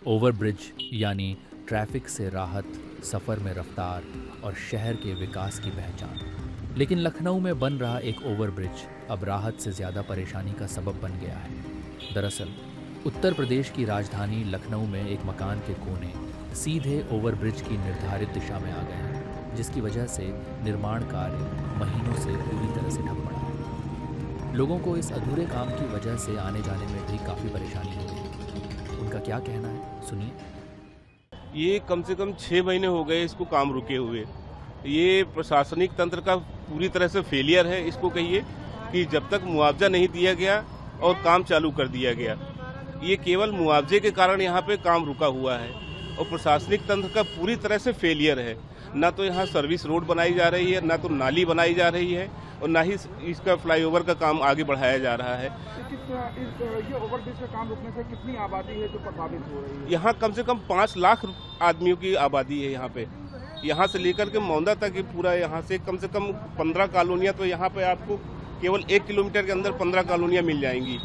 Overbridge यानी traffic से राहत, सफ़र में रफ्तार और शहर के विकास की पहचान। लेकिन लखनऊ में बन रहा एक ओवरब्रिज अब राहत से ज़्यादा परेशानी का सबब बन गया है। दरअसल उत्तर प्रदेश की राजधानी लखनऊ में एक मकान के कोने सीधे ओवरब्रिज की निर्धारित दिशा में आ गए हैं, जिसकी वजह से निर्माण कार्य महीनों से पूरी तरह से ठप पड़ा है। लोगों को इस अधूरे काम की वजह से आने जाने में भी काफ़ी परेशानी हो रही है। उनका क्या कहना है, सुनिए। ये कम से कम 6 महीने हो गए इसको काम रुके हुए। ये प्रशासनिक तंत्र का पूरी तरह से फेलियर है। इसको कहिए कि जब तक मुआवजा नहीं दिया गया और काम चालू कर दिया गया, ये केवल मुआवजे के कारण यहाँ पे काम रुका हुआ है और प्रशासनिक तंत्र का पूरी तरह से फेलियर है। ना तो यहाँ सर्विस रोड बनाई जा रही है, ना तो नाली बनाई जा रही है और ना ही इसका फ्लाईओवर का काम आगे बढ़ाया जा रहा है। ये ओवरब्रिज का काम रुकने से कितनी आबादी है जो प्रभावित हो रही है? यहाँ कम से कम 5 लाख आदमियों की आबादी है यहाँ पे। यहाँ से लेकर के मौंदा तक ये पूरा, यहाँ से कम 15 कॉलोनियाँ, तो यहाँ पे आपको केवल 1 किलोमीटर के अंदर 15 कॉलोनियाँ मिल जाएंगी।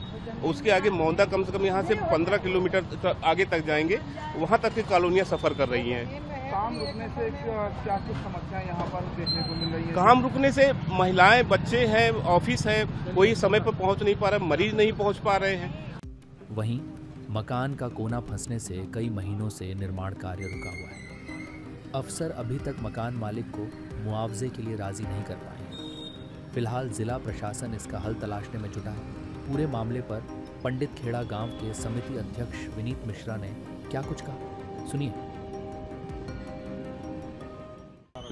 उसके आगे मौंदा कम से कम यहाँ से 15 किलोमीटर आगे तक जाएंगे, वहाँ तक की कॉलोनियाँ सफ़र कर रही हैं। काम रुकने से क्या कुछ समस्याएं यहाँ पर देखने को मिल रही है? काम रुकने से महिलाएं, बच्चे हैं, ऑफिस है, कोई समय पर पहुँच नहीं पा रहा, मरीज नहीं पहुँच पा रहे हैं। वहीं मकान का कोना फंसने से कई महीनों से निर्माण कार्य रुका हुआ है। अफसर अभी तक मकान मालिक को मुआवजे के लिए राजी नहीं कर पाए हैं। फिलहाल जिला प्रशासन इसका हल तलाशने में जुटा है। पूरे मामले पर पंडित खेड़ा गांव के समिति अध्यक्ष विनीत मिश्रा ने क्या कुछ कहा, सुनिए।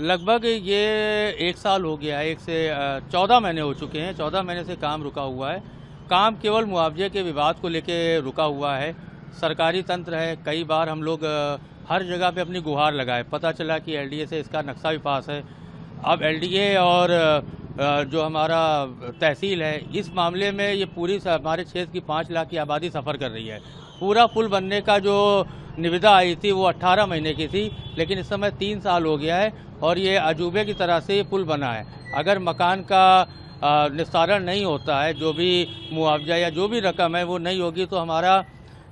लगभग ये 1 साल हो गया है, 1 से 14 महीने हो चुके हैं। 14 महीने से काम रुका हुआ है। काम केवल मुआवजे के विवाद को लेके रुका हुआ है। सरकारी तंत्र है, कई बार हम लोग हर जगह पे अपनी गुहार लगाए, पता चला कि एलडीए से इसका नक्शा भी पास है। अब एलडीए और जो हमारा तहसील है, इस मामले में ये पूरी हमारे क्षेत्र की 5 लाख की आबादी सफ़र कर रही है। पूरा पुल बनने का जो निविदा आई थी वो 18 महीने की थी, लेकिन इस समय 3 साल हो गया है और ये अजूबे की तरह से ये पुल बना है। अगर मकान का निस्तारण नहीं होता है, जो भी मुआवजा या जो भी रकम है वो नहीं होगी, तो हमारा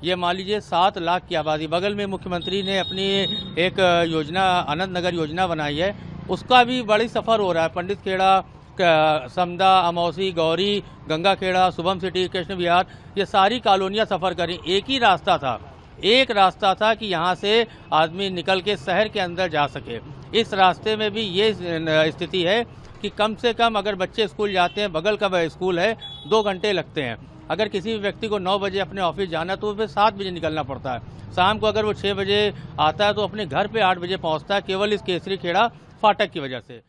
ये मान लीजिए 7 लाख की आबादी, बगल में मुख्यमंत्री ने अपनी एक योजना आनंद नगर योजना बनाई है, उसका भी बड़ी सफ़र हो रहा है। पंडित खेड़ा, समदा, अमौसी, गौरी, गंगा खेड़ा, शुभम सिटी, कृष्ण विहार, ये सारी कॉलोनियाँ सफ़र करी। एक ही रास्ता था कि यहाँ से आदमी निकल के शहर के अंदर जा सके। इस रास्ते में भी ये स्थिति है कि कम से कम अगर बच्चे स्कूल जाते हैं, बगल का स्कूल है, 2 घंटे लगते हैं। अगर किसी भी व्यक्ति को 9 बजे अपने ऑफिस जाना तो फिर 7 बजे निकलना पड़ता है। शाम को अगर वो 6 बजे आता है तो अपने घर पे 8 बजे पहुँचता है, केवल इस केसरी खेड़ा फाटक की वजह से।